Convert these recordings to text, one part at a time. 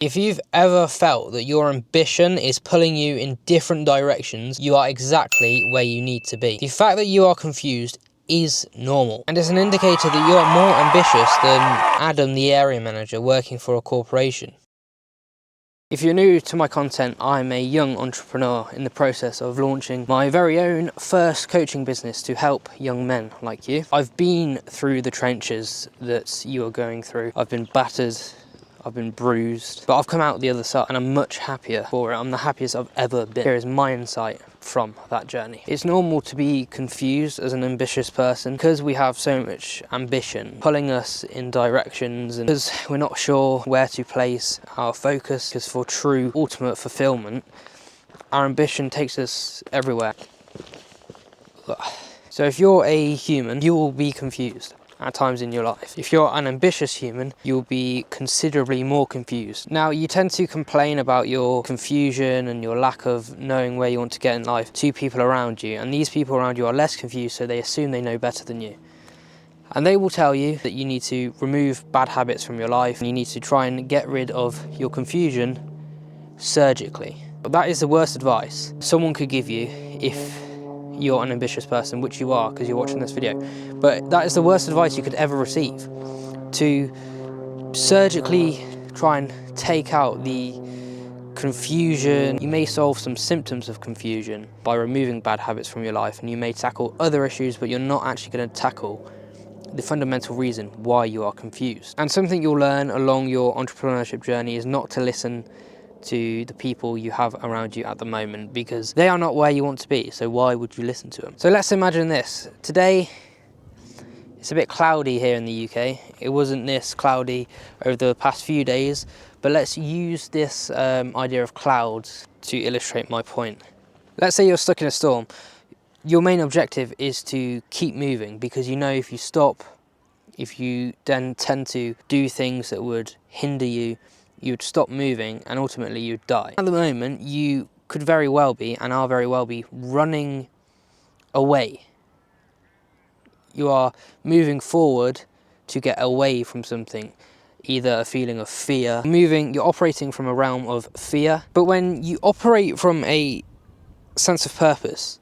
If you've ever felt that your ambition is pulling you in different directions, you are exactly where you need to be. The fact that you are confused is normal, and it's an indicator that you are more ambitious than Adam, the area manager working for a corporation. If you're new to my content, I'm a young entrepreneur in the process of launching my very own first coaching business to help young men like you. I've been through the trenches that you are going through. I've been battered, I've been bruised, but I've come out the other side and I'm much happier for it. I'm the happiest I've ever been. Here is my insight from that journey. It's normal to be confused as an ambitious person because we have so much ambition pulling us in directions, and because we're not sure where to place our focus, because for true ultimate fulfillment, our ambition takes us everywhere. So if you're a human, you will be confused at times in your life. If you're an ambitious human, you'll be considerably more confused. Now, you tend to complain about your confusion and your lack of knowing where you want to get in life to people around you, and these people around you are less confused, so they assume they know better than you. And they will tell you that you need to remove bad habits from your life, and you need to try and get rid of your confusion surgically. But that is the worst advice someone could give you if you're an ambitious person, which you are because you're watching this video. But that is the worst advice you could ever receive, to surgically try and take out the confusion. You may solve some symptoms of confusion by removing bad habits from your life, and you may tackle other issues, but you're not actually going to tackle the fundamental reason why you are confused. And something you'll learn along your entrepreneurship journey is not to listen to the people you have around you at the moment, because they are not where you want to be, so why would you listen to them? So let's imagine this. Today, it's a bit cloudy here in the UK. It wasn't this cloudy over the past few days, but let's use this idea of clouds to illustrate my point. Let's say you're stuck in a storm. Your main objective is to keep moving, because you know if you stop, if you then tend to do things that would hinder you, you'd stop moving and ultimately you'd die. At the moment, you could very well be, and are very well be, running away. You are moving forward to get away from something, either a feeling of fear. You're operating from a realm of fear, but when you operate from a sense of purpose,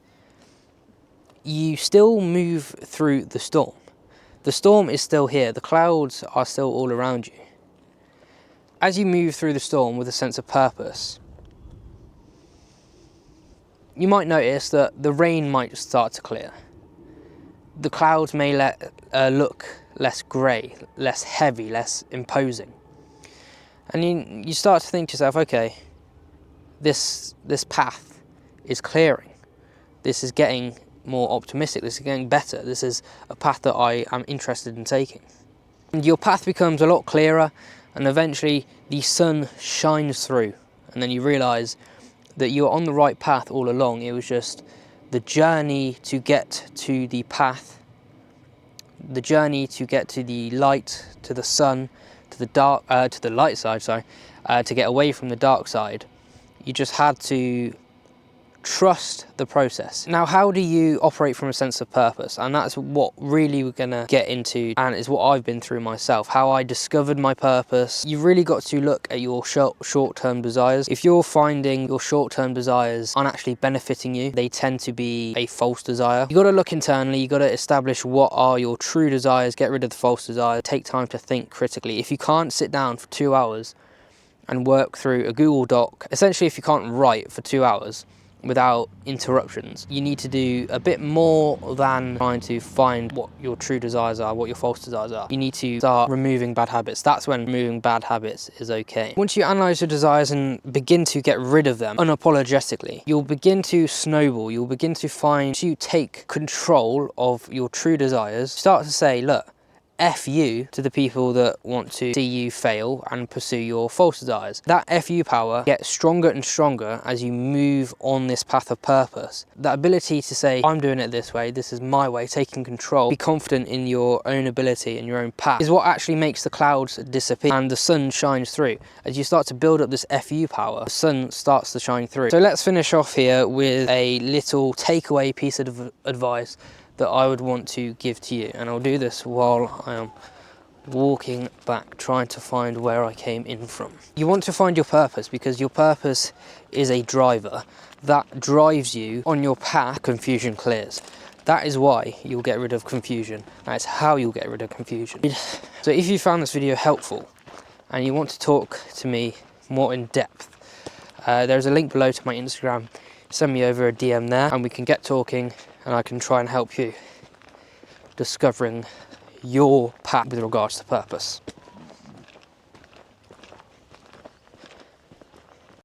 you still move through the storm. The storm is still here, the clouds are still all around you. As you move through the storm with a sense of purpose, you might notice that the rain might start to clear. The clouds may look less grey, less heavy, less imposing. And you start to think to yourself, okay, this path is clearing. This is getting more optimistic, this is getting better. This is a path that I am interested in taking. And your path becomes a lot clearer, and eventually the sun shines through, and then you realise that you're on the right path all along. It was just the journey to get to the path, the journey to get to the light, to the sun, to the light side, to get away from the dark side. You just had to trust the process. Now, how do you operate from a sense of purpose? And that's what really we're gonna get into, and it's what I've been through myself, how I discovered my purpose. You've really got to look at your short-term desires. If you're finding your short-term desires aren't actually benefiting you, they tend to be a false desire. You got to look internally, you got to establish what are your true desires, get rid of the false desires, take time to think critically. If you can't sit down for 2 hours and work through a Google Doc, essentially if you can't write for 2 hours without interruptions, you need to do a bit more than trying to find what your true desires are, what your false desires are. You need to start removing bad habits. That's when removing bad habits is okay. Once you analyze your desires and begin to get rid of them unapologetically, you'll begin to snowball. You'll begin to take control of your true desires. Start to say, look, F you to the people that want to see you fail and pursue your false desires. That F you power gets stronger and stronger as you move on this path of purpose. That ability to say, I'm doing it this way, this is my way, taking control, be confident in your own ability and your own path, is what actually makes the clouds disappear and the sun shines through. As you start to build up this FU power, the sun starts to shine through. So let's finish off here with a little takeaway piece of advice that I would want to give to you, and I'll do this while I am walking back, trying to find where I came in from. You want to find your purpose, because your purpose is a driver that drives you on your path. Confusion clears. That is why you'll get rid of confusion. That's how you'll get rid of confusion. So if you found this video helpful and you want to talk to me more in depth, there's a link below to my Instagram. Send me over a DM there and we can get talking, and I can try and help you discovering your path with regards to purpose.